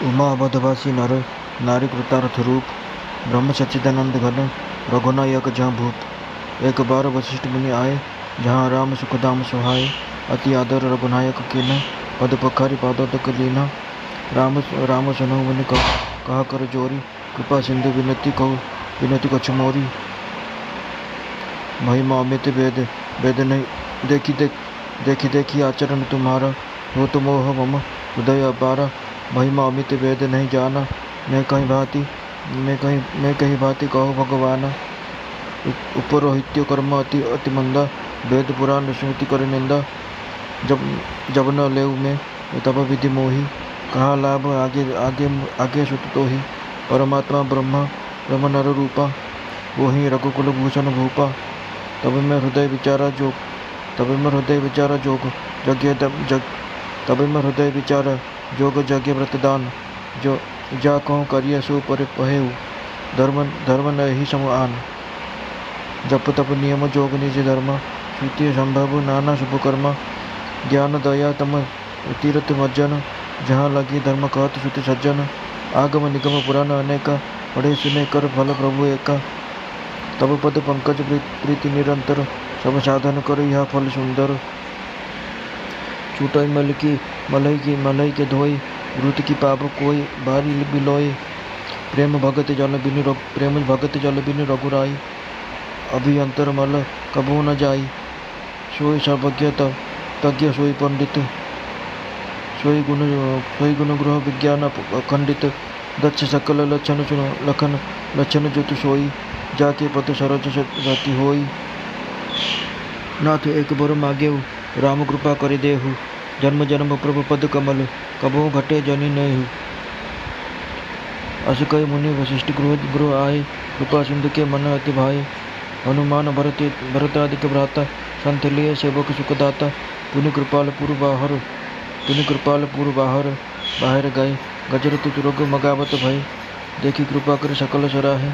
उमा अवधवासी नर नारी कृतार्थ रूप ब्रह्म सच्चिदानंद घन रघुनायक जहाँ भूप। एक बार वशिष्ठ मुनि आए जहाँ राम सुखदाम सुहाए। अति आदर रघुनायक कीन्ह पद पखारी पादोदक लीन्ह। राम सुनहु मुनि कहा कर जोरी कृपा सिंधु विनती कछु मोरी। महिमा अमित वेद वेद नहीं देखी आचरण तुम्हारा। हो तो मोह मम हृदय अपारा। महिमा अमित वेद नहीं जाना मैं कहीं भांति कहो भगवान। उपरोहित्य कर्म अति मंदा वेद पुराण स्मृति कर निंदा। जब न लेव में तब विधि मोही कहा लाभ आगे सुत तो ही। परमात्मा ब्रह्म नर रूपा वो ही रघुकुल भूषण भूपा। तब मैं हृदय विचारा जोग जग्य व्रतदान। जो जा कहूँ करिय सो पर पहेऊ धर्म न ही समान। जप तप नियम जोग निज धर्म श्रुति संभव नाना शुभ कर्म। ज्ञान दया तम तीर्थ मज्जन जहाँ लगी धर्म कहत श्रुति सज्जन। आगम निगम पुराण अनेका पढ़े सुने कर फल प्रभु एका। तब पद पंकज प्रीति निरंतर सब साधन कर यह फल सुंदर। छूटई मलई के धोई वृत की पाप कोई बारी बिलोय। प्रेम भगत जल बिनु रघुराई अभियंतर मल कबू न जाई। सोई सर्वज्ञ तज्ञ सोई पंडित सोई गुण ग्रह विज्ञान अखंडित। दक्ष सकल लक्षण जुत सोई जाके पद सरज रति होई। नाथ एक बर मागेऊ राम कृपा कर देहु। जन्म जन्म प्रभु पद कमल कबहु घटे जनि नेहु। अस कई मुनि वशिष्ठ गृह आए कृपा सिंधु के मन अति भाए। हनुमान भरतादिक भ्राता संत लिए सेवक सुखदाता। पुनि कृपाल पुर बाहर गए गजरत तुरग मगावत भय। देखी कृपा कर सकल सराहे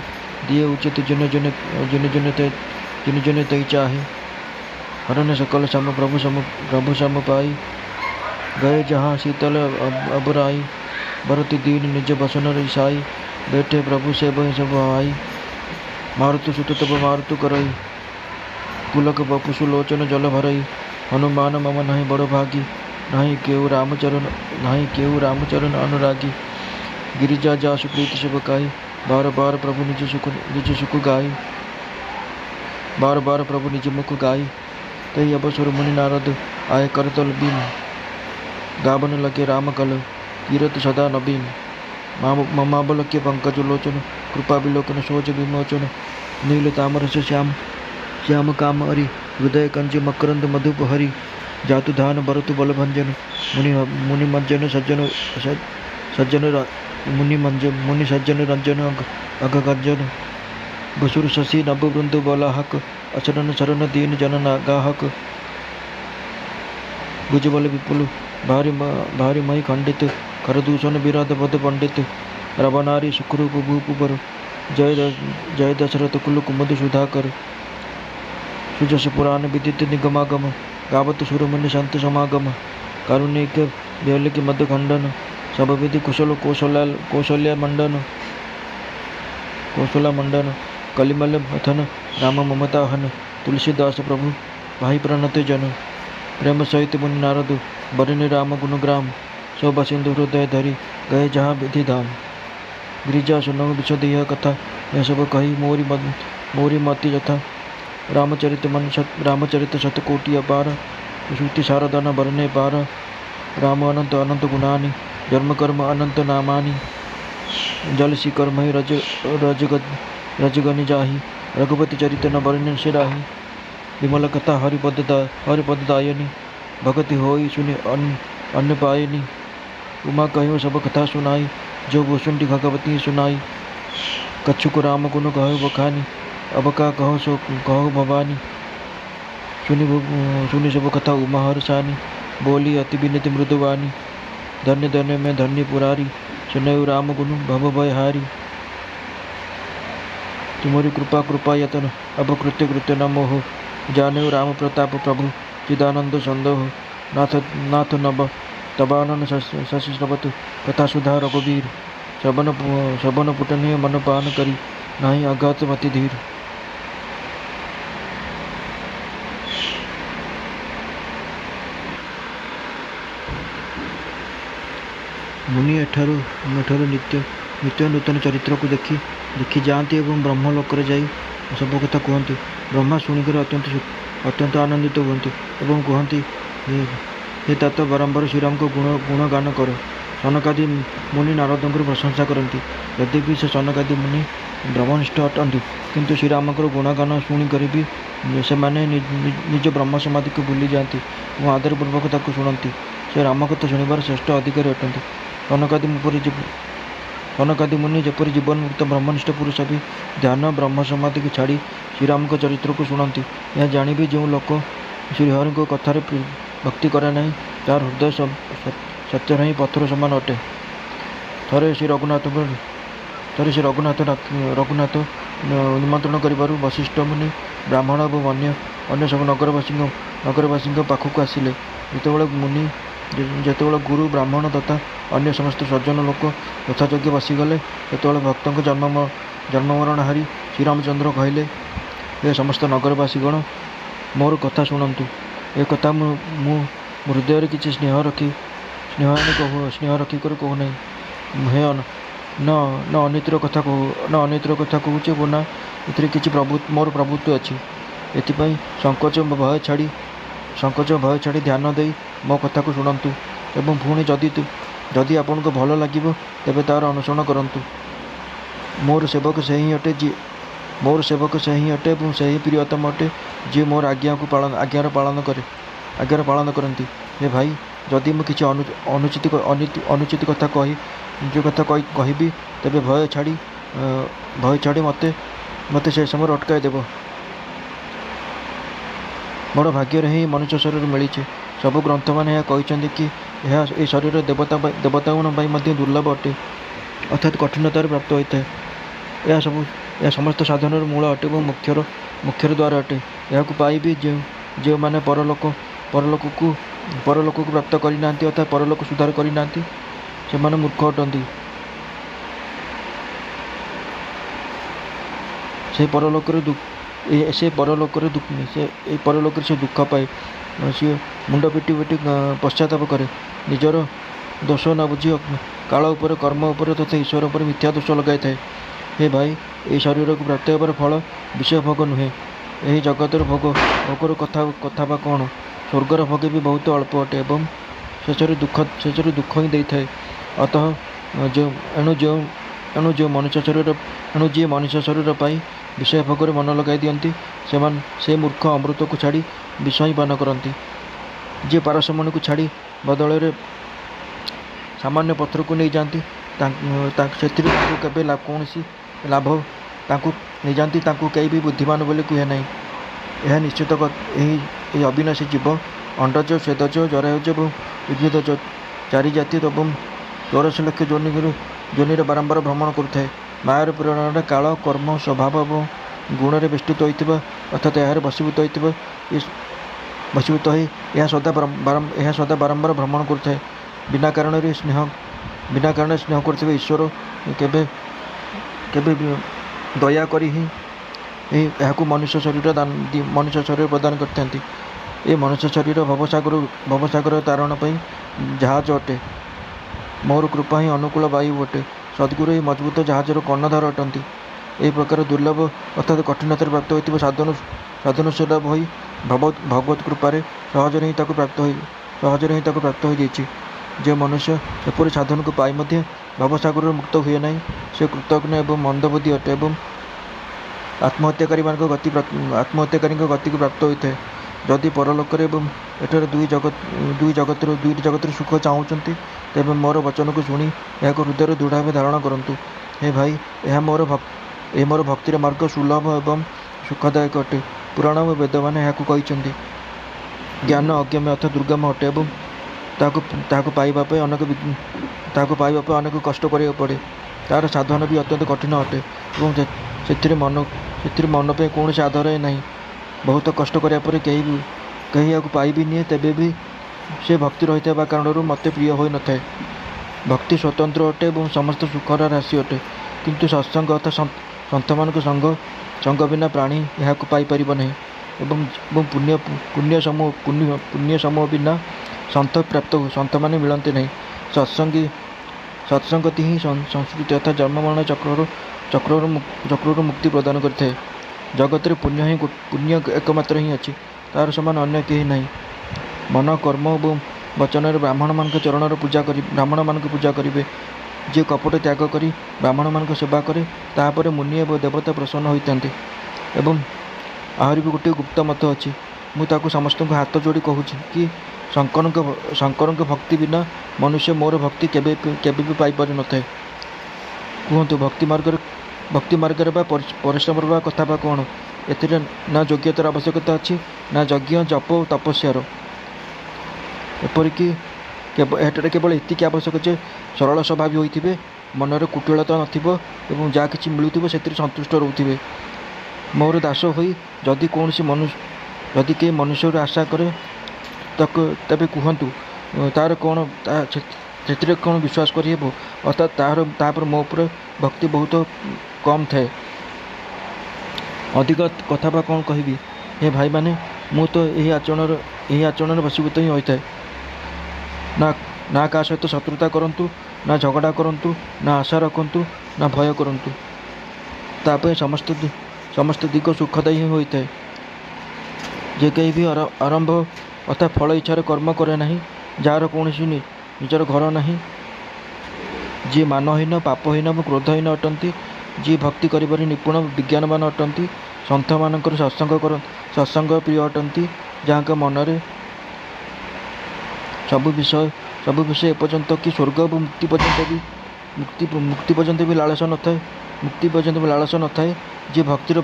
दिए उचित जिन जन तय चाहे। हरन सकल सम प्रभु सम पाई गए जहाँ शीतल अबराई। भरत दीन निज बसन रिसाई बैठे प्रभु से बह सब आई। मारुतु सुत तब मारुतु करई कुलक बपुसु लोचन जल भरई। हनुमान मम नहीं बड़ भागी नहीं केहु रामचरण अनुरागी। गिरिजा जासु प्रीति सब काई बार बार प्रभु निज सुख गाई। बार बार प्रभु निज मुख गाई तही अबसुर मुनि नारद आए करतल बीन। गावन लगे राम कल कीरत सदा नबीन। ममाबल के पंकज लोचन कृपा विलोकन सोच विमोचन। नील तामर से श्याम काम हरि हृदय कंज मकरंद मधुप हरि। जातु धान भरतु बल भंजन मुनि सज्जन रंजन अघ गंजन। बसुर शशि नभ वृंद बलाहक अचरन शरण दीन जन गाहक। भुजबल विपुल भारी मही खंडित खरदूषण विराध बद पंडित। रवनारी सुखरूप भूप बर जय दशरथ कुल कुमुद सुधाकर। सुजस पुराण विदित निगमागम गावत सुर मुनि संत समागम। कारुणिक बेल की मद खंडन सब विधि कुशल कौशल्या मंडन। कलिमल मथन राम ममता हन तुलसीदास प्रभु भाई प्रणत जन। प्रेम सहित मुनि नारद बरनि राम गुण ग्राम। सो सिंधु हृदय धरि गए जहाँ विधि धाम। गिरिजा सुनहु विशद यह कथा यह सब कही मोरी मति यथा। रामचरित शतकोटि अपार श्रुति शारदान बरने पार। राम अनंत गुणानि जन्म कर्म अनंत नामानि। जल शिकर मही रजगनि जाहि रघुपति चरित न बरन सिराहि। विमल कथा हरिपद दायनि भगति होई सुनि अन्न पायनि। उमा कहो सब कथा सुनाई जो भूषुंडी भगवती सुनाई। कच्छुक राम गुण कहो बखानी अब का कहो सो कहो भवानी। सुनि सब कथा उमा हर्षानी बोली अति विनित मृदुवानी। धन्य में धन्य पुरारी सुनयु राम गुण भव भय हारी। तुम्हारी कृपा यतन अब कृत्य न मोह। जानेउ राम प्रताप प्रभु चिदानंद संदोह। नाथ नभ तबानन शशि श्रवतु कथा सुधा रघुवीर शबन पुटनीय मन पान करी नहीं अज्ञात मति धीर। मुनि एठारु नित्य नित्य नूतन चरित्र को देखी जाती एवं ब्रह्मलोक जाई सब कथा कहते। ब्रह्मा शुणिकर अत्यंत आनंदित हुअन्ति एवं कहती हे तात बारंबार श्रीराम को गुणगान कर। सनकादि मुनि नारद प्रशंसा करती। यद्यपि से सनकादि मुनि ब्रह्मनिष्ठ अटंती किंतु श्रीराम गुणगान शुणिकर भी से माने निज ब्रह्म समाधि को भूली जाती और आदरपूर्वक ताको शुणती। से राम कथा शुणिबार श्रेष्ठ अधिकारी अटंती। सनकादि मुनि जपरी जीवन मुक्त ब्रह्मनिष्ठ पुरुष भी ध्यान ब्रह्म समाधि की छाड़ी श्रीराम को चरित्र को शुणती। यह जानी भी जो लोक श्रीहरि को कथार भक्ति करे नहीं तार हृदय सत्य ही पत्थर समान अटे। थरे श्री रघुनाथ निमंत्रण कर वशिष्ठ मुनि ब्राह्मण और अन्य सब नगरवासी पाखक आसिले। जितेबाला गुरु ब्राह्मण तथा अन्य समस्त सज्जन लोक यथायोग्य बसीगले सेतବେଳେ भक्त जन्म मरण हारी श्रीरामचंद्र कहले हे समस्त नगरवासीगण मोर कथा शुणु। ए कथा मु हृदय किसी स्नेह रखी कर कहूना हे न अनितर कथा कहूचे ना ये कि मोर प्रभुत्व अच्छी। एथिपाई संकोच भय छाड़ी ध्यान दे मो कथा को शुणु एवं पुणी जदि आपन को भल लगे तेबे तार अनुसरण करंतु। मोर सेवक से ही अटे और से ही प्रियतम अटे जी मोर आज्ञार पालन करती। हे भाई जदि मु किसी अनुचित कथा कहबी तेबे भय छाड़ी मते से समय अटकाई देव। मोर भाग्य ही मनुष्य शरीर मिली। सब ग्रंथ मैंने कहते कि यह शरीर देवताओं दुर्लभ अटे अर्थात कठिनतार प्राप्त होता है। यह समस्त साधन मूल अटे और मुख्यर द्वार अटे। यह पाई भी जो मैंने परलोक को प्राप्त करना अर्थात परलोक सुधार करना से मूर्ख अटंती। से परलोक से दुख पाए सी मुंड पिटी पश्चाताप करे निजर दोष न बुझी काल उपर कर्म उपर तथा ईश्वर उपर मिथ्या दोष लगाई थाए। हे भाई ये शरीर को प्राप्त होबार फल विषय भोग नुहे यही जगतर भोगर कथा बा कौन। स्वर्गर भोग भी बहुत अल्प अटे एवं शेषर दुख ही दे थाए। अतः एणु जो मनुष्य शरीर पाई विषय भोगर मन लगाई दियंती से मूर्ख अमृत को छाड़ी विष ही पान करती। जे पारसमणि को छाड़ी बदल रे सामान्य पत्थर को नहीं जाती केवे कौन लाभ नहीं जाती कई भी बुद्धिमान बोले कहे ना। यह निश्चित यही अविनाशी जीव अंडज स्वेदज जरायुज और उद्भिदज चारि जाति एवं 84 लक्ष जोनि बारंबार भ्रमण करुए। मायार प्रेरणा काल कर्म स्वभाव और गुण में बेष्टित होता अर्थात यार बशीभूत हो यह सदा बारंबार भ्रमण करुए। बिना कारण स्नेह करते ईश्वर केबे दया करी मनुष्य शरीर प्रदान करते। ये मनुष्य शरीर भवसागर तारण पर जहाज अटे। मोर कृपा ही अनुकूल वायु अटे। सद्गुरु ही मजबूत जहाजर कर्णधार अटंती। यह प्रकार दुर्लभ अर्थात कठिनतार प्राप्त होता साधन से लाभ हो भगवत कृपारे सहजरे ही प्राप्त हो जाइए। जो मनुष्य एपरी साधन को पाई भवसागर मुक्त हुए ना से कृतज्ञ एवं मंदबुद्धि अटे एवं आत्महत्याकारी गति को प्राप्त होता है। जदि परलोक एठार दुई जगतर सुख चाहूँगी तेज मोर वचन को शुणी यह हृदय दृढ़ भाव धारण करूँ। हे भाई यह मोर भक्तिर मार्ग सुलभ एवं सुखदायक अटे। पुराण और वेद मैंने कहते ज्ञान अज्ञान अर्थात दुर्गम अटे और पाइबापे अनेक कष्ट करा पड़े। तार साधन भी अत्यंत कठिन अटे और मन पे कौन आधार ना। बहुत कष्ट करा कहीं पाई भी नहीं तेबे भी से भक्ति रही कारण मत प्रिय हो न थाए। भक्ति स्वतंत्र अटे और समस्त सुखर राशि अटे, किंतु सत्संग अर्थात सन्थ मान संग बिना प्राणी यहाँ पाइपर नहीं। पुण्य समूह बिना सन्थ प्राप्त हो सन्थ मैंने मिलते नहीं। सत्संगति ही संस्कृति अर्थात जन्म मरण चक्रु मुक्ति प्रदान करते। जगत पुण्य एकमात्र ही अच्छी, तार समान अन्य कहीं नहीं। मन कर्म और वचन ब्राह्मण मान चरण पूजा करेंगे। जे कपट त्याग करी ब्राह्मण मान सेवा करे तापर मुनि एवं देवता प्रसन्न होते। एवं आहरी भी गोटे गुप्त मत अच्छी, मुझे समस्त हाथ जोड़ी कहूँ कि शंकर भक्ति बिना मनुष्य मोर भक्ति केबे भी पाइपर न थाए। कहतु भक्ति मार्ग परिश्रम कथा कौन? ए ना योग्यतार आवश्यकता अच्छी ना यज्ञ जप तपस्यार। एपरिक केवल एतिक आवश्यक जे सरल स्वभावी होते, मनरे कुटिलता न जहाँ कि मिलूँ से सन्तुष्ट रोथे। मोर दास हो जदि कौन जदि कई मनुष्य आशा करे तेरे कहतु तार कौन से कौन विश्वास करहब, अर्थात तापर मो उपर भक्ति बहुत कम थाए। अधिक कथा कौन कहबी हे भाई माने, मु तो यही आचरण वशीभूत ही होता है। ना क्या सहित शत्रुता करंतु, ना झगड़ा करंतु, ना आशा रखंतु, ना भय करंतु। तापर समस्त दिग सुखदायी ही होता है। जे कहीं भी आरंभ अर्थात फल इच्छार कर्म करे नहीं, जार कौन निजर घर नहीं, जी मानहीन पापहीन और क्रोधहीन अटंती, जी भक्ति करिबारे निपुण विज्ञानवान अटंती, सन्थ मानकर सत्संग प्रिय अटंती, जहाँ मनरे सबु विषय एपर्यंत कि स्वर्ग और मुक्ति पर्यंत भी लालसा न थाए। मुक्ति पर्यंत भी लालसा न थाए। जी भक्तिर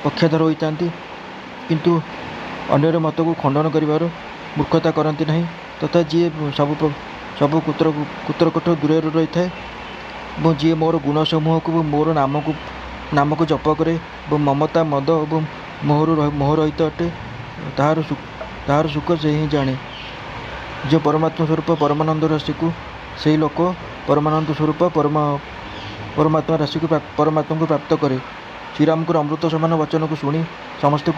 पक्षधर होता किंतु अन्यर मत को खंडन करिवार मूर्खता करती नहीं, तथा जी सब कुत्रकठ दूर रही थाए। जी मोर गुण समूह को मोर नाम को जप करे और ममता मद और मोह रहित अटे, ताहार सुख से ही जाने। जो परमात्मा स्वरूप परमानंद राशि को से लोक परमानंद स्वरूप परमात्मा राशि को परमात्मा को प्राप्त करे। श्रीराम को अमृत समान वचन को शुणी समस्त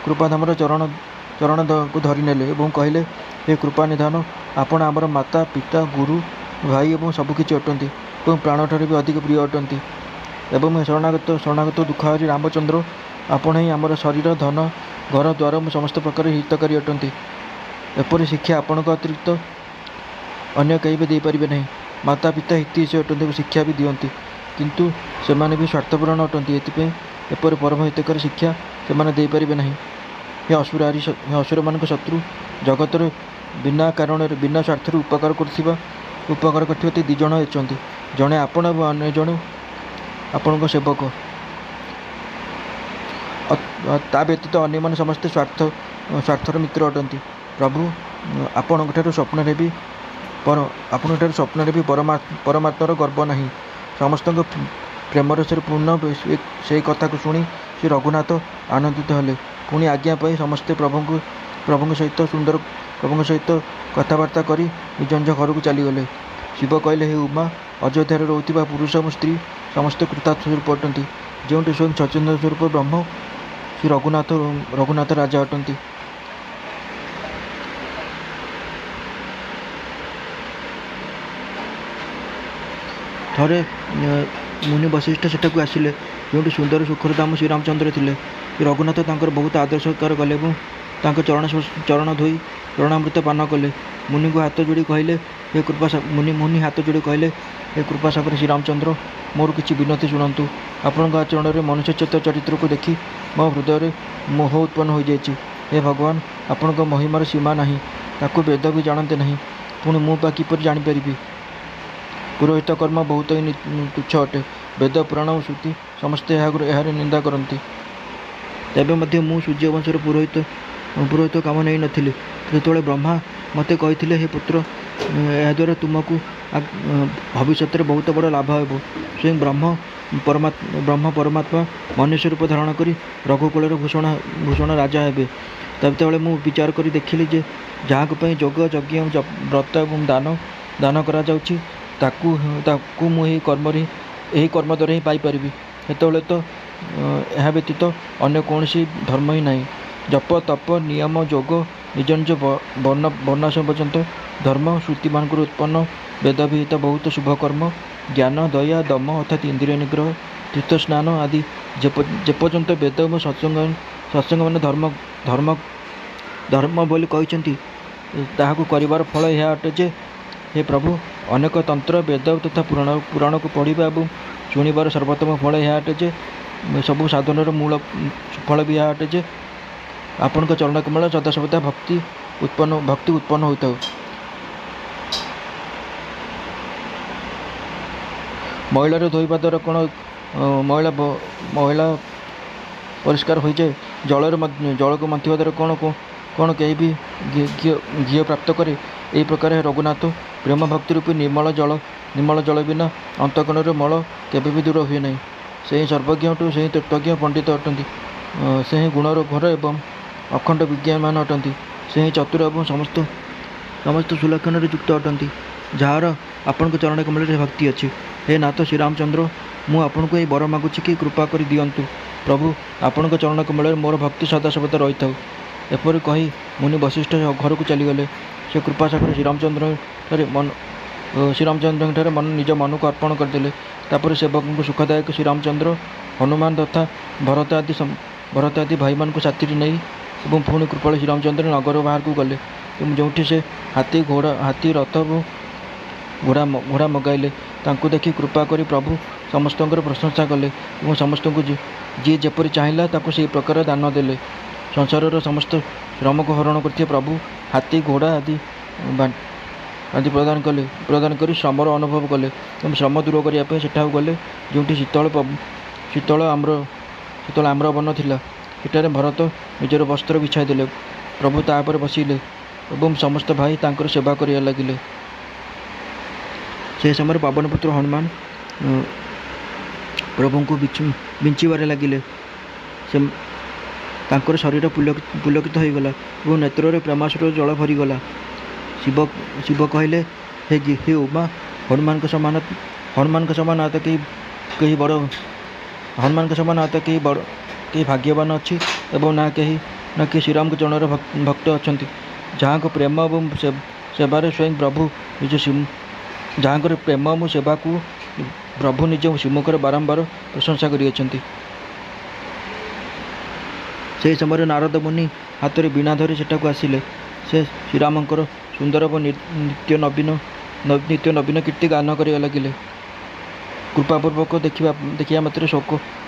कृपाधाम चरण को धरी नेले और कहले, हे कृपा निधान, आपण आमर माता पिता गुरु भाई और सबकि अटंती और प्राण ठारे भी अधिक प्रिय अटंती। एवं शरणागत दुःखहारी रामचंद्र आपण ही आमर शरीर धन घर द्वार समस्त प्रकार हितकारी अटंती। एपरी शिक्षा आपण अतिरिक्त अन्य कहीं भी देपारे नहीं। माता पिता हितैषी अटंती शिक्षा भी दियंती, किंतु सेमाने भी स्वार्थपूर्ण अटंती। एपरी परम हितकारी शिक्षा से देपारे नहीं। हे असुर मान शत्रु जगत बिना कारण बिना स्वार्थ उपकार करते दिज अच्छी, जड़े आपण और अन्य जड़े आपण सेवक। ता व्यतीत अन्य मैंने समस्ते स्वार्थर मित्र अटंती। प्रभु आपण स्वप्न भी परमात्मार गर्व नहीं। समस्त प्रेमर से पूर्ण से कथा को शुणी श्री रघुनाथ आनंदित हेले। पुणी आज्ञा पाई समस्ते प्रभु सहित कथबार्ता करी निज निज घर को चलीगले। शिव कहले, हे उमा, अयोध्या रोता पुरुष और स्त्री समस्त कृतार्थ स्वरूप अटंती, जो स्वयं सचेतन स्वरूप ब्रह्म श्री रघुनाथ राजा अटंती। थरे मुनि वशिष्ठ सेठाक आसिले, जो सुंदर सुखर धाम श्रीरामचंद्र थे। रघुनाथ तांकर बहुत आदर सत्कार कले और चरण धोई चरणामृत पान कले। मुनि को हाथ जोड़ी कहले, हे मुनि हाथ जोड़ी कहले, हे कृपासागर श्रीरामचंद्र, मोर किसी विनती शुणु। आपण आचरण में मनुष्यचेत चरित्र को देखी मो हृदय मोह उत्पन्न हो जाए। हे भगवान, आपण महिमार सीमा नहीं, ताकू वेद भी जानते नहीं, पुणी मुझा किपर जापरि। पुरोहित कर्म बहुत ही तुच्छ अटे। वेद पुराण और श्रुति समस्ते यार निंदा करती। तेबे मध्य मु सूर्यवंशर पुरोहित काम नहीं नथिली। जेतबेले ब्रह्मा ମୋତେ କହିଥିଲେ, हे पुत्र, ଏହାଦ୍ୱାରା ତୁମକୁ ଭବିଷ୍ୟତରେ ବହୁତ ବଡ଼ ଲାଭ ହେବ। ସ୍ୱୟଂ ବ୍ରହ୍ମ ପରମାତ୍ମା ମନୁଷ୍ୟ ରୂପ ଧାରଣ କରି ରଘୁକୁଳର ଭୂଷଣ ରାଜା ହେବେ। ସେତେବେଳେ ମୁଁ ବିଚାର କରି ଦେଖିଲି ଯେ ଯାହାଙ୍କ ପାଇଁ ଯୋଗ ଯଜ୍ଞ ବ୍ରତ ଏବଂ ଦାନ କରାଯାଉଛି ତାକୁ ମୁଁ ଏହି କର୍ମ ଦ୍ୱାରା ହିଁ ପାଇପାରିବି। ସେତେବେଳେ ତ ଏହା ବ୍ୟତୀତ ଅନ୍ୟ କୌଣସି ଧର୍ମ ହିଁ ନାହିଁ। ଜପ ତପ ନିୟମ ଯୋଗ ନିଜ ନିଜ ବର୍ଣ୍ଣାଶ୍ରମ ପର୍ଯ୍ୟନ୍ତ ଧର୍ମ ଶ୍ରୁତିମାନଙ୍କରୁ ଉତ୍ପନ୍ନ ବେଦ ବିହିତ ବହୁତ ଶୁଭ କର୍ମ, ଜ୍ଞାନ ଦୟା ଦମ ଅର୍ଥାତ୍ ଇନ୍ଦ୍ରିୟ ନିଗ୍ରହ, ତୀର୍ଥ ସ୍ନାନ ଆଦି ଯେପର୍ଯ୍ୟନ୍ତ ବେଦ ଏବଂ ସତ୍ସଙ୍ଗମାନେ ଧର୍ମ ବୋଲି କହିଛନ୍ତି, ତାହାକୁ କରିବାର ଫଳ ଏହା ଅଟେ ଯେ, ହେ ପ୍ରଭୁ, ଅନେକ ତନ୍ତ୍ର ବେଦ ତଥା ପୁରାଣକୁ ପଢ଼ିବା ଏବଂ ଶୁଣିବାର ସର୍ବୋତ୍ତମ ଫଳ ଏହା ଅଟେ ଯେ, ସବୁ ସାଧନର ମୂଳ ଫଳ ବି ଏହା ଅଟେ ଯେ ଆପଣଙ୍କ ଚରଣ କମଳ ସଦାସର୍ବଦା ଭକ୍ତି ଉତ୍ପନ୍ନ ହୋଇଥାଉ। ମଇଳାରେ ଧୋଇବା ଦ୍ୱାରା କ'ଣ ମଇଳା ପରିଷ୍କାର ହୋଇଯାଏ? ଜଳକୁ ମନ୍ଥିବା ଦ୍ୱାରା କ'ଣ କେହି ବି ଘିଅ ପ୍ରାପ୍ତ କରେ? ଏହି ପ୍ରକାର ରଘୁନାଥ ପ୍ରେମ ଭକ୍ତି ରୂପୀ ନିର୍ମଳ ଜଳ ବିନା ଅନ୍ତଃକରଣର ମଳ କେବେ ବି ଦୂର ହୁଏ ନାହିଁ। ସେହି ସର୍ବଜ୍ଞ ଅଟୁ, ସେହି ତତ୍ତ୍ୱଜ୍ଞ ପଣ୍ଡିତ ଅଟନ୍ତି, ସେହି ଗୁଣର ଘୋର ଏବଂ ଅଖଣ୍ଡ ବିଜ୍ଞାନମାନ ଅଟନ୍ତି, ସେହି ଚତୁର ଏବଂ ସମସ୍ତ ସୁଲକ୍ଷଣରେ ଯୁକ୍ତ ଅଟନ୍ତି, ଯାହାର ଆପଣଙ୍କ ଚରଣ କମଳରେ ଭକ୍ତି ଅଛି। ହେ ନାଥ ଶ୍ରୀରାମଚନ୍ଦ୍ର, ମୁଁ ଆପଣଙ୍କୁ ଏହି ବର ମାଗୁଛି କି କୃପା କରି ଦିଅନ୍ତୁ। ପ୍ରଭୁ, ଆପଣଙ୍କ ଚରଣ କମଳରେ ମୋର ଭକ୍ତି ସଦାସର୍ବଦା ରହିଥାଉ। ଏପରି କହି ମୁନି ବଶିଷ୍ଠ ଘରକୁ ଚାଲିଗଲେ। ସେ କୃପାସାଗର ଶ୍ରୀରାମଚନ୍ଦ୍ରଙ୍କଠାରେ ନିଜ ମନକୁ ଅର୍ପଣ କରିଦେଲେ। ତାପରେ ସେବକଙ୍କୁ ସୁଖଦାୟକ ଶ୍ରୀରାମଚନ୍ଦ୍ର ହନୁମାନ ତଥା ଭରତ ଆଦି ଭାଇମାନଙ୍କୁ ସାଥିରେ ନେଇ ଏବଂ ପୁଣି କୃପାଳ ଶ୍ରୀରାମଚନ୍ଦ୍ର ନଗର ବାହାରକୁ ଗଲେ, ଏବଂ ଯେଉଁଠି ସେ ହାତୀ ରଥ ଏବଂ ଘୋଡ଼ା ମଗାଇଲେ। ତାଙ୍କୁ ଦେଖି କୃପା କରି ପ୍ରଭୁ ସମସ୍ତଙ୍କର ପ୍ରଶଂସା କଲେ ଏବଂ ସମସ୍ତଙ୍କୁ ଯିଏ ଯେପରି ଚାହିଁଲା ତାକୁ ସେହି ପ୍ରକାର ଦାନ ଦେଲେ। ସଂସାରର ସମସ୍ତ ଶ୍ରମକୁ ହରଣ କରିଥିବା ପ୍ରଭୁ ହାତୀ ଘୋଡ଼ା ଆଦି ପ୍ରଦାନ କରି ଶ୍ରମର ଅନୁଭବ କଲେ ଏବଂ ଶ୍ରମ ଦୂର କରିବା ପାଇଁ ସେଠାକୁ ଗଲେ, ଯେଉଁଠି ଶୀତଳ ଆମ୍ର ବନ ଥିଲା। ସେଠାରେ ଭରତ ନିଜର ବସ୍ତ୍ର ବିଛାଇ ଦେଲେ। ପ୍ରଭୁ ତାହାପରେ ବସିଲେ ଏବଂ ସମସ୍ତ ଭାଇ ତାଙ୍କର ସେବା କରିବା ଲାଗିଲେ। ସେହି ସମୟରେ ପବନପୁତ୍ର ହନୁମାନ ପ୍ରଭୁଙ୍କୁ ବିଞ୍ଚିବାରେ ଲାଗିଲେ। ତାଙ୍କର ଶରୀର ପୁଲକିତ ହୋଇଗଲା ଏବଂ ନେତ୍ରରେ ପ୍ରେମାଶ୍ରୁର ଜଳ ଭରିଗଲା। ଶିବ କହିଲେ, ହେ ଉମା, ହନୁମାନଙ୍କ ସମାନ ଆତ କେହି ଭାଗ୍ୟବାନ ଅଛି ଏବଂ ନା କେହି ଶ୍ରୀରାମଙ୍କ ଚରଣର ଭକ୍ତ ଅଛନ୍ତି, ଯାହାଙ୍କ ପ୍ରେମ ଏବଂ ସେବାରେ ସ୍ୱୟଂ ସେବାକୁ ପ୍ରଭୁ ନିଜ ସମ୍ମୁଖରେ ବାରମ୍ବାର ପ୍ରଶଂସା କରିଅଛନ୍ତି। ସେହି ସମୟରେ ନାରଦ ମୁନି ହାତରେ ବୀଣା ଧରି ସେଠାକୁ ଆସିଲେ। ସେ ଶ୍ରୀରାମଙ୍କର ସୁନ୍ଦର ଏବଂ ନିତ୍ୟ ନବୀନ କୀର୍ତ୍ତି ଗାନ କରିବା ଲାଗିଲେ। କୃପାପୂର୍ବକ ଦେଖିବା ମାତ୍ରେ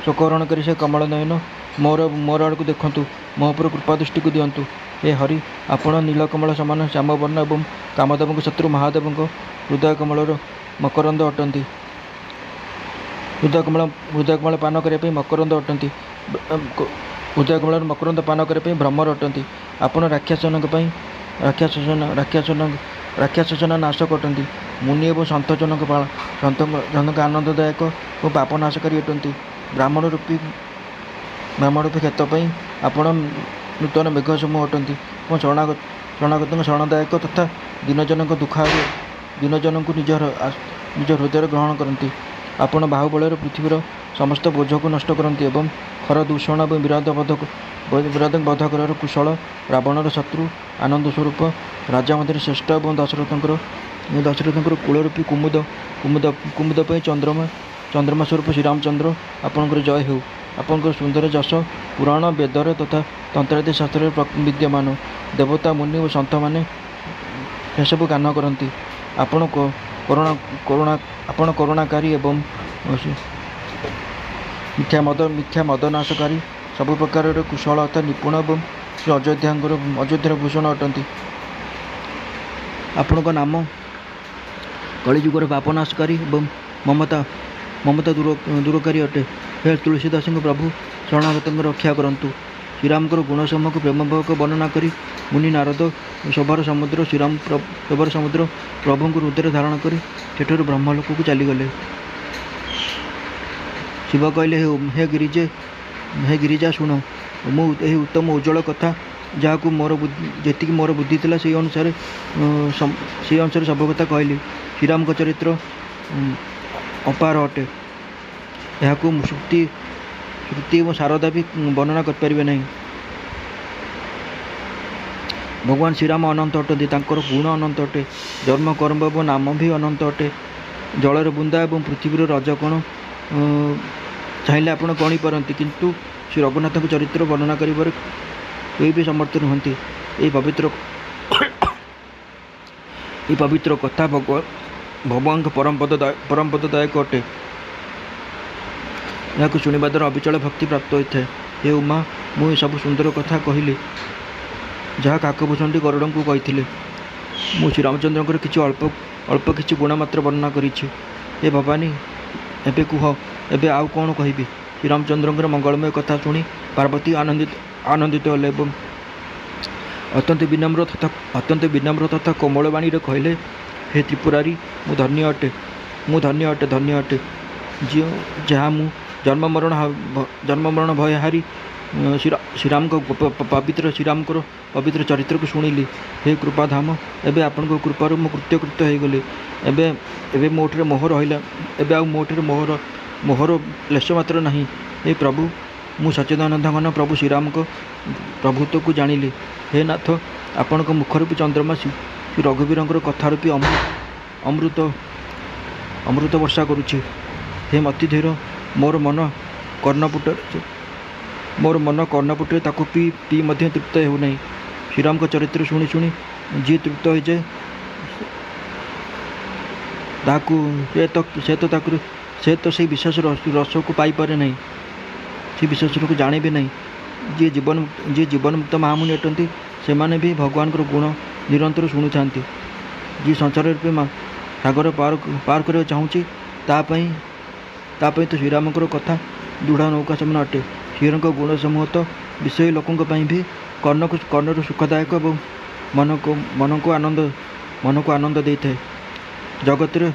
ଶୋକହରଣ କରି ସେ କମଳ ନୟନ, ମୋର ଆଡ଼କୁ ଦେଖନ୍ତୁ, ମୋ ଉପରେ କୃପା ଦୃଷ୍ଟିକୁ ଦିଅନ୍ତୁ। ହେ ହରି, ଆପଣ ନୀଳକମଳ ସମାନ ଶ୍ୟାମବର୍ଣ୍ଣ ଏବଂ କାମଦେବଙ୍କ ଶତ୍ରୁ ମହାଦେବଙ୍କ ହୃଦୟ କମଳର ମକରନ୍ଦ ଅଟନ୍ତି। ହୃଦୟକମଳ ପାନ କରିବା ପାଇଁ ମକରନ୍ଦ ଅଟନ୍ତି। ହୃଦୟକମଳର ମକରନ୍ଦ ପାନ କରିବା ପାଇଁ ଭ୍ରମର ଅଟନ୍ତି। ଆପଣ ରାକ୍ଷସଜନ ନାଶକ ଅଟନ୍ତି। ମୁନି ଏବଂ ସନ୍ଥଜନକ ଆନନ୍ଦଦାୟକ ଓ ପାପନାଶକାରୀ ଅଟନ୍ତି। ବ୍ରାହ୍ମଣ ରୂପୀ କ୍ଷେତ ପାଇଁ ଆପଣ ନୂତନ ମେଘ ସମୂହ ଅଟନ୍ତି ଏବଂ ଶରଣାଗତଙ୍କ ଶରଣଦାୟକ ତଥା ଦୀନଜନଙ୍କୁ ନିଜ ହୃଦୟରେ ଗ୍ରହଣ କରନ୍ତି। ଆପଣ ବାହୁବଳରେ ପୃଥିବୀର ସମସ୍ତ ବୋଝକୁ ନଷ୍ଟ କରନ୍ତି ଏବଂ ଖର ଦୂଷଣ ଏବଂ ବିରୋଧକୁ ବଧ କରିବାର କୁଶଳ, ରାବଣର ଶତ୍ରୁ, ଆନନ୍ଦ ସ୍ୱରୂପ, ରାଜା ମଧ୍ୟରେ ଶ୍ରେଷ୍ଠ ଏବଂ ଦଶରଥଙ୍କର କୁଳରୂପୀ କୁମୁଦ ପାଇଁ ଚନ୍ଦ୍ରମା ସ୍ୱରୂପ ଶ୍ରୀରାମଚନ୍ଦ୍ର, ଆପଣଙ୍କର ଜୟ ହେଉ। ଆପଣଙ୍କର ସୁନ୍ଦର ଯଶ ପୁରାଣ ବେଦରେ ତଥା ତନ୍ତ୍ରାଦି ଶାସ୍ତ୍ରରେ ବିଦ୍ୟମାନ। ଦେବତା ମୁନି ଓ ସନ୍ଥମାନେ ସେସବୁ ଗାନ କରନ୍ତି। ଆପଣ କରୁଣାକାରୀ ଏବଂ ମିଥ୍ୟା ମଦନାଶକାରୀ, ସବୁ ପ୍ରକାରର କୁଶଳତା ନିପୁଣ ଏବଂ ଶ୍ରୀ ଅଯୋଧ୍ୟାର ଭୂଷଣ ଅଟନ୍ତି। ଆପଣଙ୍କ ନାମ କଳିଯୁଗର ପାପନାଶକାରୀ ଏବଂ ମମତା ଦୂରକାରୀ ଅଟେ। ହେ ତୁଳସୀଦାସଙ୍କ ପ୍ରଭୁ, ଶରଣାଗତଙ୍କ ରକ୍ଷା କରନ୍ତୁ। ଶ୍ରୀରାମଙ୍କର ଗୁଣ ସମୂହକୁ ପ୍ରେମଭାବକ ବର୍ଣ୍ଣନା କରି ମୁନି ନାରଦ ଶୋଭାର ସମୁଦ୍ର ଶୋଭାର ସମୁଦ୍ର ପ୍ରଭୁଙ୍କୁ ହୃଦୟରେ ଧାରଣ କରି ସେଠାରୁ ବ୍ରହ୍ମଲୋକକୁ ଚାଲିଗଲେ। ଶିବ କହିଲେ, ହେ ଗିରିଜା ଶୁଣ, ମୁଁ ଏହି ଉତ୍ତମ ଉଜ୍ଜ୍ୱଳ କଥା ଯାହାକୁ ଯେତିକି ମୋର ବୁଦ୍ଧି ଥିଲା ସେହି ଅନୁସାରେ ସବୁ କଥା କହିଲି। ଶ୍ରୀରାମଙ୍କ ଚରିତ୍ର ଅପାର ଅଟେ, ଏହାକୁ ଶ୍ରୁତି ଏବଂ ଶାରଦା ବି ବର୍ଣ୍ଣନା କରିପାରିବେ ନାହିଁ। ଭଗବାନ ଶ୍ରୀରାମ ଅନନ୍ତ ଅଟନ୍ତି, ତାଙ୍କର ଗୁଣ ଅନନ୍ତ ଅଟେ, ଜନ୍ମ କର୍ମ ଏବଂ ନାମ ବି ଅନନ୍ତ ଅଟେ। ଜଳର ବୁନ୍ଦା ଏବଂ ପୃଥିବୀର ରଜ କଣ ଚାହିଁଲେ ଆପଣ ଗଣିପାରନ୍ତି, କିନ୍ତୁ ଶ୍ରୀ ରଘୁନାଥଙ୍କ ଚରିତ୍ର ବର୍ଣ୍ଣନା କରିବାରେ କେହି ବି ସମର୍ଥ ନୁହନ୍ତି। ଏହି ପବିତ୍ର କଥା ଭଗବାନଙ୍କ ପରମପଦଦାୟକ ଅଟେ। ଏହାକୁ ଶୁଣିବା ଦ୍ୱାରା ଅବିଚଳ ଭକ୍ତି ପ୍ରାପ୍ତ ହୋଇଥାଏ। ହେ ଉମା, ମୁଁ ଏସବୁ ସୁନ୍ଦର କଥା କହିଲି ଯାହା କାକଭୂଷଣଟି ଗରୁଡ଼ଙ୍କୁ କହିଥିଲେ। ମୁଁ ଶ୍ରୀରାମଚନ୍ଦ୍ରଙ୍କର ଅଳ୍ପ କିଛି ଗୁଣ ମାତ୍ର ବର୍ଣ୍ଣନା କରିଛି। ହେ ଭବାନୀ, ଏବେ କୁହ, ଏବେ ଆଉ କ'ଣ କହିବି? ଶ୍ରୀରାମଚନ୍ଦ୍ରଙ୍କର ମଙ୍ଗଳମୟ କଥା ଶୁଣି ପାର୍ବତୀ ଆନନ୍ଦିତ ହେଲେ ଏବଂ ଅତ୍ୟନ୍ତ ବିନମ୍ର ତଥା କୋମଳ ବାଣୀରେ କହିଲେ, ହେ ତ୍ରିପୁରାରୀ, ମୁଁ ଧନ୍ୟ ଅଟେ ଯାହା ମୁଁ ଜନ୍ମ ମରଣ ଭୟ ହାରି ଶ୍ରୀରାମଙ୍କର ପବିତ୍ର ଚରିତ୍ରକୁ ଶୁଣିଲି। ହେ କୃପାଧାମ, ଏବେ ଆପଣଙ୍କ କୃପାରୁ ମୁଁ କୃତ୍ୟ ହୋଇଗଲି। ଏବେ ମୋଠାରେ ମୋହର ଲେଶ ମାତ୍ର ନାହିଁ। ହେ ପ୍ରଭୁ, ମୁଁ ସଚ୍ଚିଦାନନ୍ଦ ଘନ ପ୍ରଭୁ ଶ୍ରୀରାମଙ୍କ ପ୍ରଭୁତ୍ୱକୁ ଜାଣିଲି। ହେ ନାଥ, ଆପଣଙ୍କ ମୁଖରୂପୀ ଚନ୍ଦ୍ରମା ଶ୍ରୀ ରଘୁବୀରଙ୍କର କଥାରୂପୀ ଅମୃତ ବର୍ଷା କରୁଛି। ହେ ମତିଧୀର, ମୋର ମନ କର୍ଣ୍ଣପୁଟରେ ତାକୁ ପିଇ ମଧ୍ୟ ତୃପ୍ତ ହେଉନାହିଁ। ଶ୍ରୀରାମଙ୍କ ଚରିତ୍ର ଶୁଣି ଯିଏ ତୃପ୍ତ ହୋଇଯାଏ ସେ ତ ସେହି ବିଶେଷ ରସକୁ ପାଇପାରେ ନାହିଁ, ସେ ବିଶେଷକୁ ଜାଣିବେ ନାହିଁ। ଯିଏ ଜୀବନମୁକ୍ତ ମହାମୁନି ଅଟନ୍ତି, ସେମାନେ ବି ଭଗବାନଙ୍କର ଗୁଣ ନିରନ୍ତର ଶୁଣୁଥାନ୍ତି। ଯିଏ ସଂସାର ରୂପେ ସାଗର ପାର କରିବାକୁ ଚାହୁଁଛି, ତା ପାଇଁ ତ ଶ୍ରୀରାମଙ୍କର କଥା ଦୃଢ଼ ନୌକା ସମାନ ଅଟେ। ଶ୍ରୀରାମଙ୍କ ଗୁଣ ସମୂହ ତ ବିଷୟୀ ଲୋକଙ୍କ ପାଇଁ ବି କର୍ଣ୍ଣରୁ ସୁଖଦାୟକ ଏବଂ ମନକୁ ଆନନ୍ଦ ଦେଇଥାଏ। ଜଗତରେ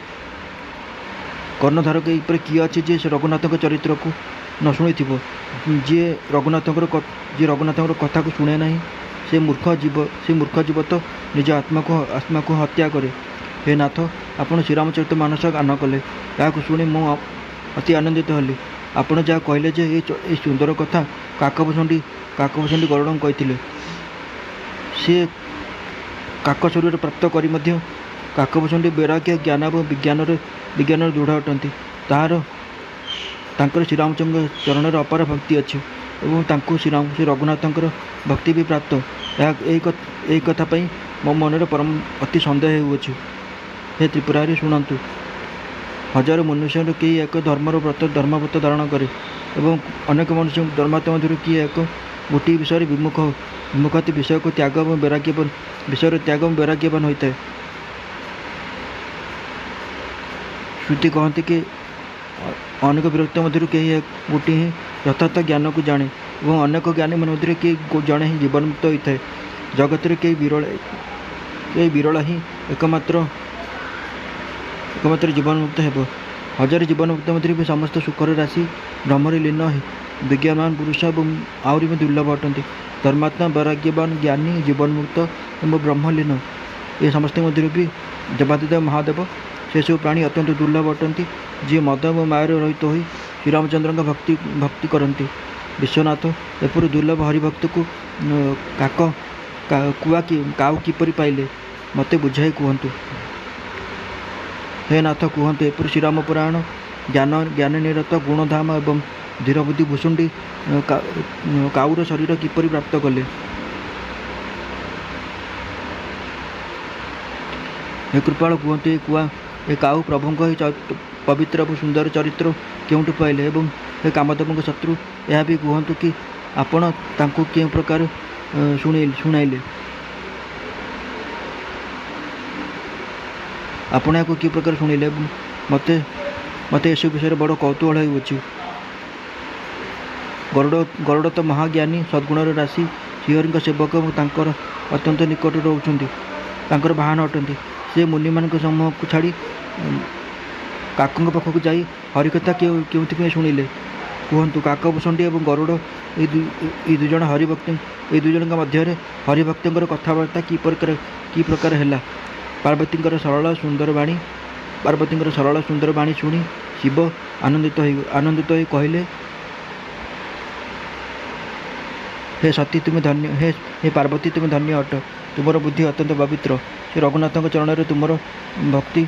କର୍ଣ୍ଣଧାରକ ଏହିପରି କିଏ ଅଛି ଯେ ରଘୁନାଥଙ୍କ ଚରିତ୍ରକୁ ନ ଶୁଣିଥିବ? ଯିଏ ରଘୁନାଥଙ୍କର କଥାକୁ ଶୁଣେ ନାହିଁ, ସେ ମୂର୍ଖ ଜୀବ ତ ନିଜ ଆତ୍ମାକୁ ହତ୍ୟା କରେ। ହେ ନାଥ, ଆପଣ ଶ୍ରୀରାମଚରିତ ମାନସ ଗାନ କଲେ, ଏହାକୁ ଶୁଣି ମୁଁ ଅତି ଆନନ୍ଦିତ ହେଲି। ଆପଣ ଯାହା କହିଲେ ଯେ ଏହି ସୁନ୍ଦର କଥା କାକଭୂଷଣଟି ଗରୁଡ଼ଙ୍କୁ କହିଥିଲେ, ସେ କାକ ଶରୀର ପ୍ରାପ୍ତ କରି ମଧ୍ୟ କାକଭୂଷଣଟି ବୈରାଗ୍ୟ, ଜ୍ଞାନ ଏବଂ ବିଜ୍ଞାନରେ ଦୃଢ଼ ଅଟନ୍ତି। ତାଙ୍କର ଶ୍ରୀରାମଚନ୍ଦ୍ର ଚରଣରେ ଅପାର ଭକ୍ତି ଅଛି ଏବଂ ତାଙ୍କୁ ଶ୍ରୀ ରଘୁନାଥଙ୍କର ଭକ୍ତି ବି ପ୍ରାପ୍ତ। ଏହି କଥା ପାଇଁ ମୋ ମନରେ ଅତି ସନ୍ଦେହ ହେଉଅଛି। ହେ ତ୍ରିପୁରାରୀ, ଶୁଣନ୍ତୁ। ହଜାର ମନୁଷ୍ୟରୁ କେହି ଏକ ଧର୍ମବ୍ରତ ଧାରଣ କରେ ଏବଂ ଅନେକ ମନୁଷ୍ୟ ଧର୍ମାତ୍ମ ମଧ୍ୟରୁ କିଏ ଗୋଟିଏ ବିଷୟରେ ବିମୁଖ ବିଷୟକୁ ତ୍ୟାଗ ଏବଂ ବୈରାଗ୍ୟବାନ ହୋଇଥାଏ। ଶ୍ରୁତି କହନ୍ତି କି ଅନେକ ବିରକ୍ତ ମଧ୍ୟରୁ କେହି ଗୋଟିଏ ହିଁ ଯଥାର୍ଥ ଜ୍ଞାନକୁ ଜାଣେ ଏବଂ ଅନେକ ଜ୍ଞାନୀ ମଧ୍ୟରେ କେହି ଜଣେ ହିଁ ଜୀବନମୁକ୍ତ ହୋଇଥାଏ। ଜଗତରେ କେହି ବିରଳ ହିଁ ଏକମାତ୍ର ଜୀବନମୁକ୍ତ ହେବ। ହଜାର ଜୀବନମୁକ୍ତ ମଧ୍ୟରେ ବି ସମସ୍ତ ସୁଖର ରାଶି ବ୍ରହ୍ମରେ ଲୀନ ବିଜ୍ଞାନବାନ ପୁରୁଷ ଏବଂ ଆହୁରି ବି ଦୁର୍ଲଭ ଅଟନ୍ତି। ଧର୍ମାତ୍ମା, ବୈରାଗ୍ୟବାନ, ଜ୍ଞାନୀ, ଜୀବନମୁକ୍ତ ଏବଂ ବ୍ରହ୍ମଲୀନ, ଏ ସମସ୍ତଙ୍କ ମଧ୍ୟରୁ ବି ଦେବାଦିଦେବ ମହାଦେବ, ସେସବୁ ପ୍ରାଣୀ ଅତ୍ୟନ୍ତ ଦୁର୍ଲଭ ଅଟନ୍ତି ଯିଏ ମଦ ଏବଂ ମାୟାରେ ରହିତ ହୋଇ ଶ୍ରୀରାମଚନ୍ଦ୍ରଙ୍କ ଭକ୍ତି କରନ୍ତି। ବିଶ୍ୱନାଥ, ଏପରି ଦୁର୍ଲଭ ହରିଭକ୍ତକୁ କାଉ କିପରି ପାଇଲେ, ମୋତେ ବୁଝାଇ କୁହନ୍ତୁ। ହେ ନାଥ, କୁହନ୍ତୁ, ଏପରି ଶ୍ରୀରାମ ପୁରାଣ ଜ୍ଞାନନିରତ ଗୁଣଧାମ ଏବଂ ଧୀରବୁଦ୍ଧି ଭୂଷୁଣ୍ଡି କାଉର ଶରୀର କିପରି ପ୍ରାପ୍ତ କଲେ? ହେ କୃପାଳ, କୁହନ୍ତୁ, ଏ କାଉ ପ୍ରଭୁଙ୍କ ଏହି ପବିତ୍ର ଏବଂ ସୁନ୍ଦର ଚରିତ୍ର କେଉଁଠୁ ପାଇଲେ ଏବଂ ହେ କାମଦେବଙ୍କ ଶତ୍ରୁ, ଏହା ବି କୁହନ୍ତୁ କି ଆପଣ ତାଙ୍କୁ କେଉଁ ପ୍ରକାର ଶୁଣାଇଲେ? ଆପଣ ଏହାକୁ କି ପ୍ରକାର ଶୁଣିଲେ ଏବଂ ମୋତେ ଏସବୁ ବିଷୟରେ ବଡ଼ କୌତୂହଳ ହେଉଅଛି। गरुड़ तो महाज्ञानी सद्गुणर राशि श्रीहरि सेवक और अत्यंत निकट रोचंती वाहन अटंती। से मुनि मान समूह को छाड़ी काकों पाखक जा हरिकथा क्यों शुणिले कहतु। काकभूषणी और गरुड़ ये दुज हरिभक्त ये दुज मध्य हरिभक्त कथबार्ता कि प्रकार है। पार्वती सरल सुंदर वाणी शुणी शिव आनंदित हो कहले हे सती तुम धन्य हे पार्वती तुम धन्य अट तुमर बुद्धि अत्यंत पवित्र। श्री रघुनाथ चरण में तुमर भक्ति